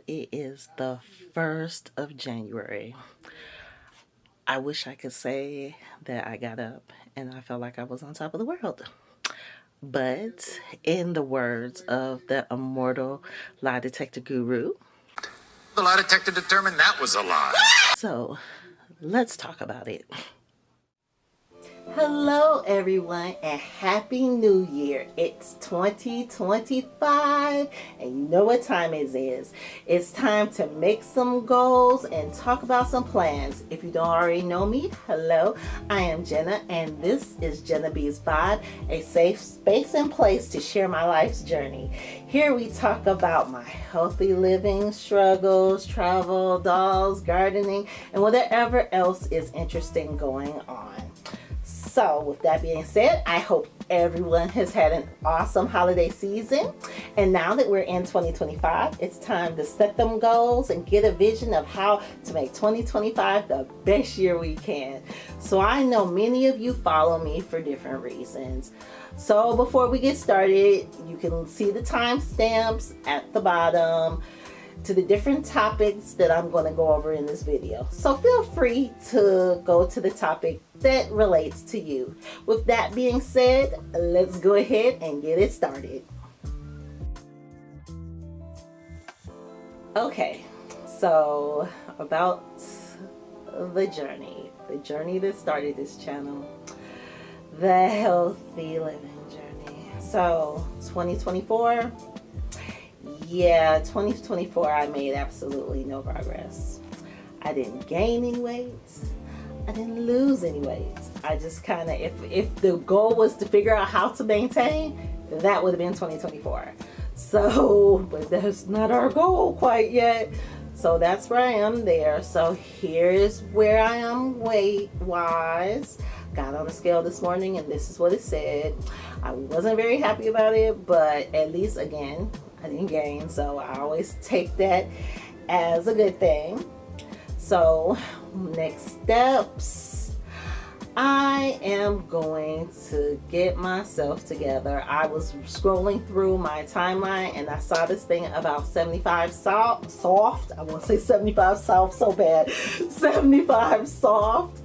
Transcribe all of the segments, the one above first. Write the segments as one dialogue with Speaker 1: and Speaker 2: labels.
Speaker 1: it is the 1st of January. I wish I could say that I got up and I felt like I was on top of the world. But in the words of the immortal lie detector guru,
Speaker 2: the lie detector determined that was a lie.
Speaker 1: So let's talk about it. Hello everyone and Happy New Year. It's 2025 and you know what time it is. It's time to make some goals and talk about some plans. If you don't already know me, hello, I am Jenna and this is Jenna B's Vibe, a safe space and place to share my life's journey. Here we talk about my healthy living struggles, travel, dolls, gardening, and whatever else is interesting going on. So with that being said, I hope everyone has had an awesome holiday season. And now that we're in 2025, it's time to set them goals and get a vision of how to make 2025 the best year we can. So I know many of you follow me for different reasons. So before we get started, you can see the timestamps at the bottom to the different topics that I'm going to go over in this video. So feel free to go to the topic that relates to you. With that being said, let's go ahead and get it started. Okay, so about the journey that started this channel, the healthy living journey. So 2024, yeah, 2024 I made absolutely no progress. I didn't gain any weight. I didn't lose any weight. I just kind of, if the goal was to figure out how to maintain, that would have been 2024. So, but that's not our goal quite yet. So that's where I am there. So here's where I am weight wise. Got on the scale this morning and this is what it said. I wasn't very happy about it, but at least again, I didn't gain. So I always take that as a good thing. So next steps, I am going to get myself together. I was scrolling through my timeline and I saw this thing about 75 soft. I won't say 75 soft so bad. 75 soft.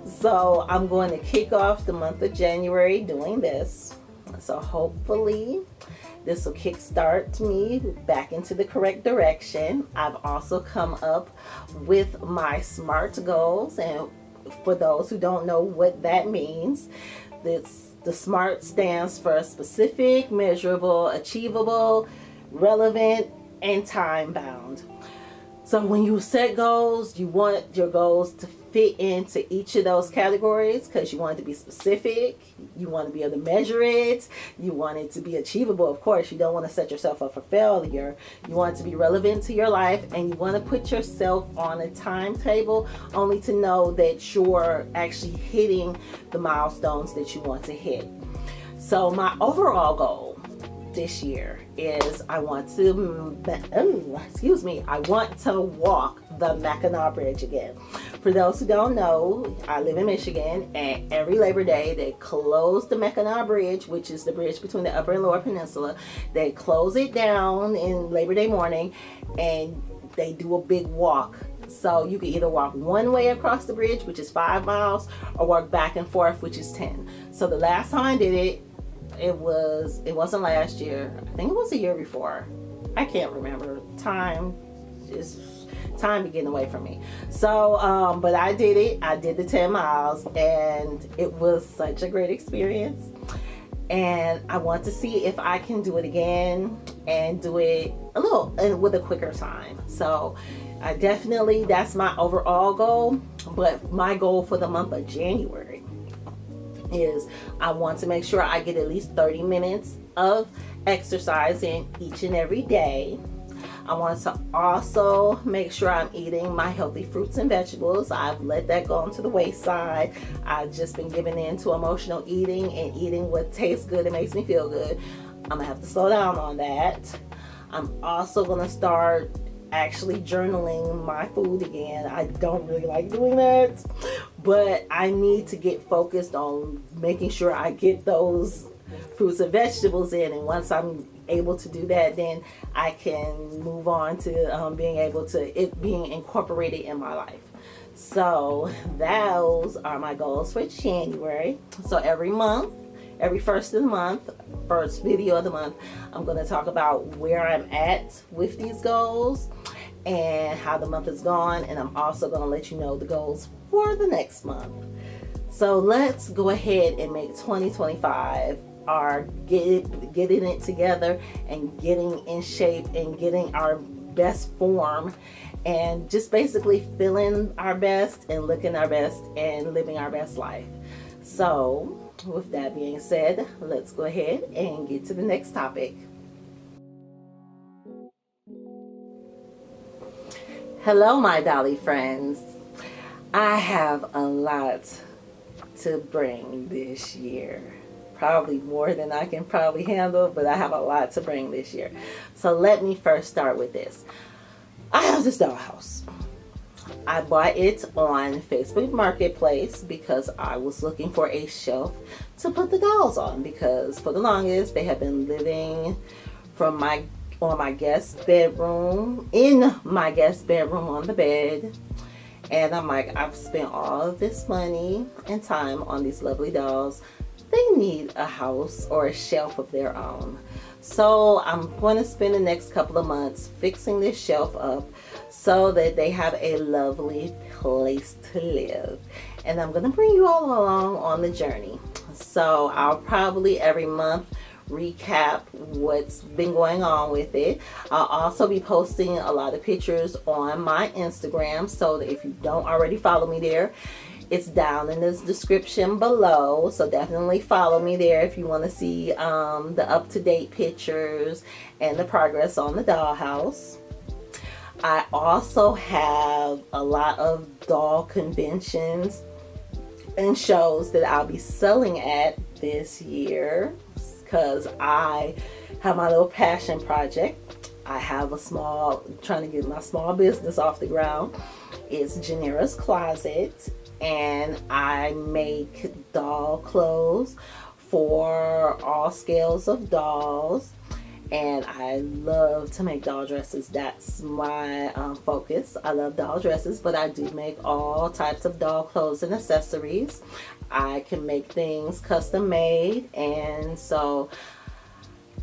Speaker 1: So I'm going to kick off the month of January doing this. So hopefully this will kickstart me back into the correct direction. I've also come up with my SMART goals, and for those who don't know what that means, the SMART stands for specific, measurable, achievable, relevant, and time bound. So when you set goals, you want your goals to fit into each of those categories because you want it to be specific, you want to be able to measure it, you want it to be achievable. Of course, you don't want to set yourself up for failure. You want it to be relevant to your life, and you want to put yourself on a timetable only to know that you're actually hitting the milestones that you want to hit. So my overall goal this year is I want to walk the Mackinac Bridge again. For those who don't know, I live in Michigan, and every Labor Day they close the Mackinac Bridge, which is the bridge between the Upper and Lower Peninsula. They close it down in Labor Day morning and they do a big walk. So you can either walk one way across the bridge, which is 5 miles, or walk back and forth, which is 10. So the last time I did it, it wasn't last year. I think it was the year before. I can't remember. Time be getting away from me. So, but I did it. I did the 10 miles and it was such a great experience. And I want to see if I can do it again and do it with a quicker time. So I definitely, that's my overall goal. But my goal for the month of January is I want to make sure I get at least 30 minutes of exercising each and every day. I want to also make sure I'm eating my healthy fruits and vegetables. I've let that go onto the wayside. I've just been giving in to emotional eating and eating what tastes good and makes me feel good. I'm gonna have to slow down on that. I'm also gonna start actually journaling my food again. I don't really like doing that, but I need to get focused on making sure I get those fruits and vegetables in, and once I'm able to do that, then I can move on to being able to it being incorporated in my life. So those are my goals for January. So every month, every first of the month, first video of the month, I'm going to talk about where I'm at with these goals and how the month is gone, and I'm also going to let you know the goals for the next month. So let's go ahead and make 2025 our getting it together and getting in shape and getting our best form, and just basically feeling our best and looking our best and living our best life. So with that being said, let's go ahead and get to the next topic. Hello, my Dolly friends. I have a lot to bring this year. Probably more than I can probably handle, but I have a lot to bring this year. So let me first start with this. I have this dollhouse. I bought it on Facebook Marketplace because I was looking for a shelf to put the dolls on, because for the longest they have been living in my guest bedroom on the bed. And I'm like, I've spent all of this money and time on these lovely dolls. They need a house or a shelf of their own. So I'm going to spend the next couple of months fixing this shelf up so that they have a lovely place to live. And I'm going to bring you all along on the journey. So I'll probably every month recap what's been going on with it. I'll also be posting a lot of pictures on my Instagram, so that if you don't already follow me there, it's down in the description below. So definitely follow me there if you want to see the up-to-date pictures and the progress on the dollhouse. I also have a lot of doll conventions and shows that I'll be selling at this year, because I have my little passion project. I have trying to get my small business off the ground. It's Janera's Closet, and I make doll clothes for all scales of dolls. And I love to make doll dresses. That's my focus. I love doll dresses, but I do make all types of doll clothes and accessories. I can make things custom made, and so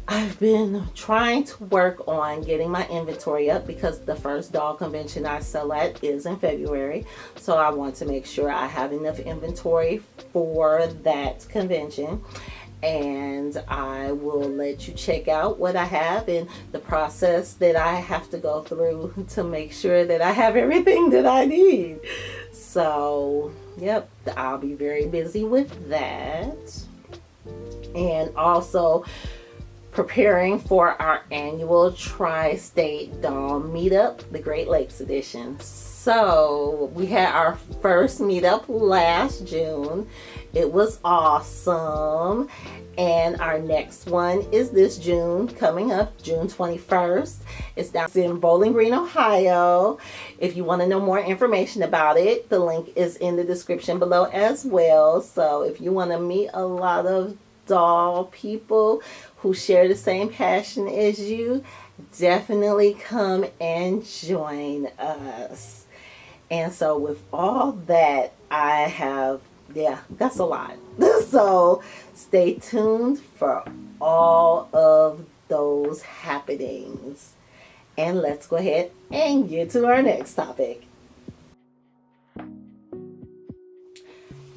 Speaker 1: I've been trying to work on getting my inventory up, because the first doll convention I sell at is in February. So I want to make sure I have enough inventory for that convention. And I will let you check out what I have and the process that I have to go through to make sure that I have everything that I need. So, yep, I'll be very busy with that. And also preparing for our annual Tri-State Doll Meetup, the Great Lakes Edition. So we had our first meetup last June. It was awesome. And our next one is this June, coming up, June 21st. It's down in Bowling Green, Ohio. If you want to know more information about it, the link is in the description below as well. So if you want to meet a lot of doll people who share the same passion as you, definitely come and join us. And so with all that, I have, that's a lot. So stay tuned for all of those happenings. And let's go ahead and get to our next topic.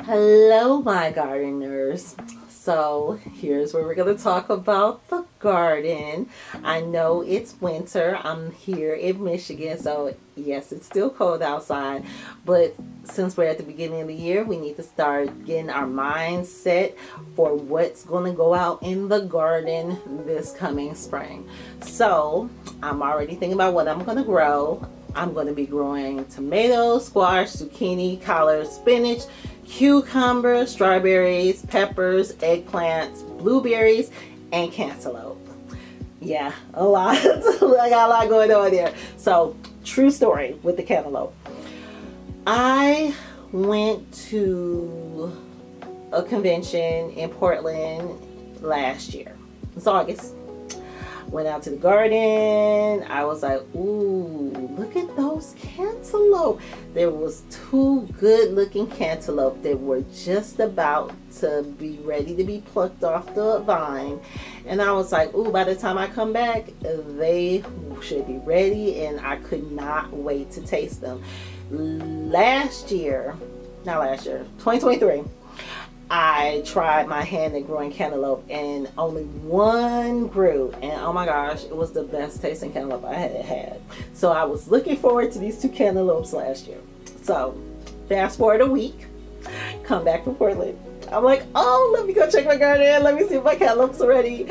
Speaker 1: Hello, my gardeners. So here's where we're going to talk about the garden. I know it's winter. I'm here in Michigan, so yes, it's still cold outside. But since we're at the beginning of the year, we need to start getting our minds set for what's going to go out in the garden this coming spring. So I'm already thinking about what I'm going to grow. I'm going to be growing tomatoes, squash, zucchini, collard, spinach, cucumbers, strawberries, peppers, eggplants, blueberries, and cantaloupe. Yeah, a lot. I got a lot going on there. So, true story with the cantaloupe. I went to a convention in Portland last year. It's August. Went out to the garden. I was like, ooh, look at those cantaloupe. There was 2 good looking cantaloupe that were just about to be ready to be plucked off the vine. And I was like, ooh, by the time I come back, they should be ready, and I could not wait to taste them. 2023, I tried my hand at growing cantaloupe, and only 1 grew, and oh my gosh, it was the best tasting cantaloupe I had. So I was looking forward to these 2 cantaloupes last year. So fast forward a week, come back from Portland. I'm like, oh, let me go check my garden. Let me see if my cantaloupes are ready.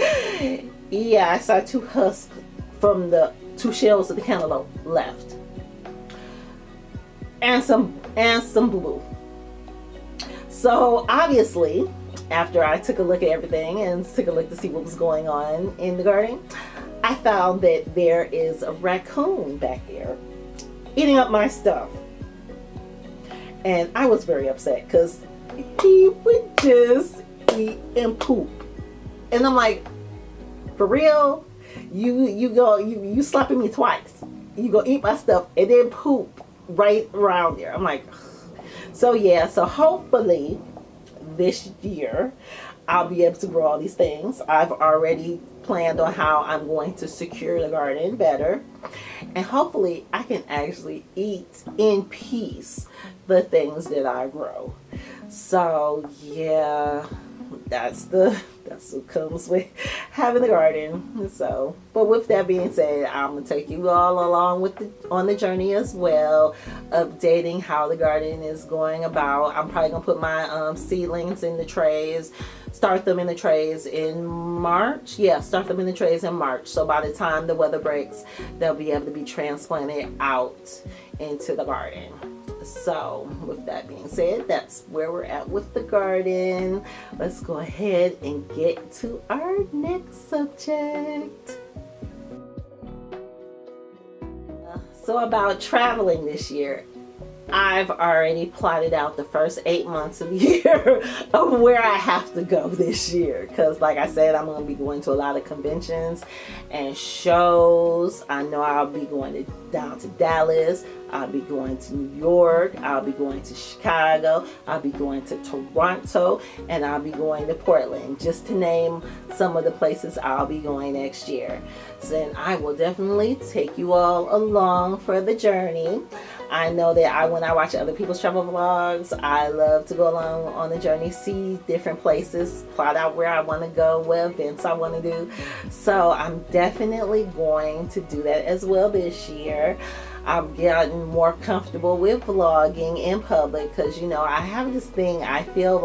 Speaker 1: Yeah, I saw 2 husks from the 2 shells of the cantaloupe left, and some boo-boo. So obviously, after I took a look at everything and took a look to see what was going on in the garden, I found that there is a raccoon back there eating up my stuff. And I was very upset because he would just eat and poop. And I'm like, for real? You slapping me twice. You go eat my stuff and then poop right around there. I'm like, ugh. So yeah, so hopefully this year I'll be able to grow all these things. I've already planned on how I'm going to secure the garden better, and hopefully I can actually eat in peace the things that I grow. So yeah, that's what comes with having a garden. So, but with that being said, I'm gonna take you all along on the journey as well, updating how the garden is going about. I'm probably gonna put my seedlings in the trays, start them in the trays in March. Yeah, start them in the trays in March. So by the time the weather breaks, they'll be able to be transplanted out into the garden. So with that being said, that's where we're at with the garden. Let's go ahead and get to our next subject. So about traveling this year, I've already plotted out the first 8 months of the year of where I have to go this year. Because like I said, I'm going to be going to a lot of conventions and shows. I know I'll be going down to Dallas. I'll be going to New York. I'll be going to Chicago. I'll be going to Toronto. And I'll be going to Portland. Just to name some of the places I'll be going next year. So then I will definitely take you all along for the journey. I know that when I watch other people's travel vlogs, I love to go along on the journey, see different places, plot out where I want to go, what events I want to do. So I'm definitely going to do that as well this year. I've gotten more comfortable with vlogging in public because, you know, I have this thing, I feel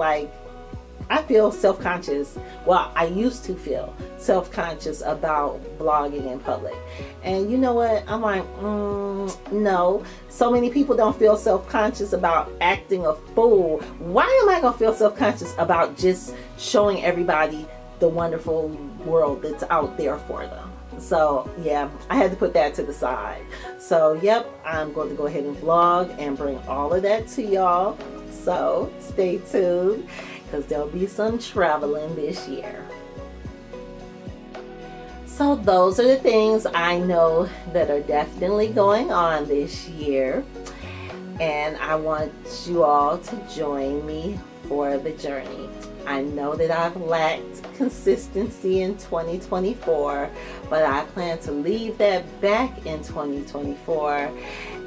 Speaker 1: self-conscious. Well, I used to feel self-conscious about vlogging in public. And you know what? I'm like, no. So many people don't feel self-conscious about acting a fool. Why am I going to feel self-conscious about just showing everybody the wonderful world that's out there for them? So yeah, I had to put that to the side. So yep, I'm going to go ahead and vlog and bring all of that to y'all. So stay tuned, because there'll be some traveling this year. So those are the things I know that are definitely going on this year, and I want you all to join me for the journey. I know that I've lacked consistency in 2024, but I plan to leave that back in 2024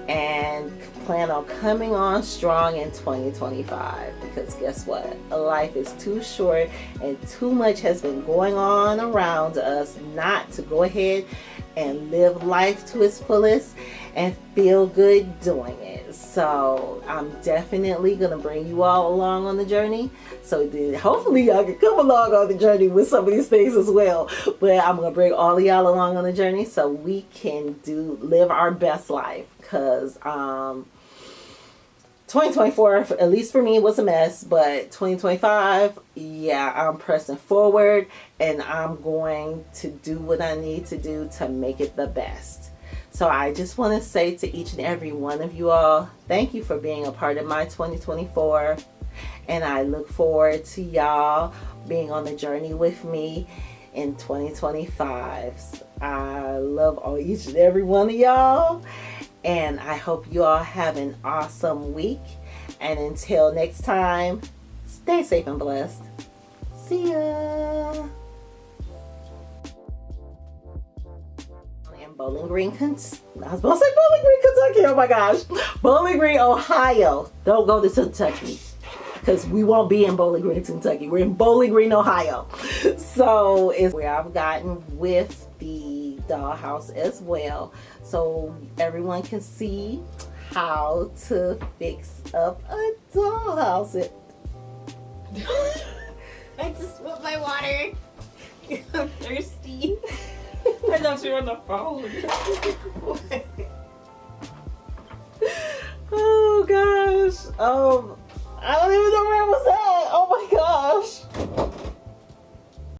Speaker 1: and plan on coming on strong in 2025, because guess what? Life is too short and too much has been going on around us not to go ahead and live life to its fullest and feel good doing it. So I'm definitely going to bring you all along on the journey. So hopefully y'all can come along on the journey with some of these things as well. But I'm going to bring all of y'all along on the journey so we can live our best life. Because 2024, at least for me, was a mess. But 2025, yeah, I'm pressing forward. And I'm going to do what I need to do to make it the best. So I just want to say to each and every one of you all, thank you for being a part of my 2024. And I look forward to y'all being on the journey with me in 2025. I love each and every one of y'all, and I hope you all have an awesome week. And until next time, stay safe and blessed. See ya. In Bowling Green, I was supposed to say Bowling Green, Kentucky. Oh my gosh. Bowling Green, Ohio. Don't go to Kentucky, because we won't be in Bowling Green, Kentucky. We're in Bowling Green, Ohio. So it's where I've gotten with the dollhouse as well, so everyone can see how to fix up a dollhouse.
Speaker 3: I just want my water. I'm thirsty. I thought you were on the phone.
Speaker 1: Oh gosh. I don't even know where I was at. Oh my gosh.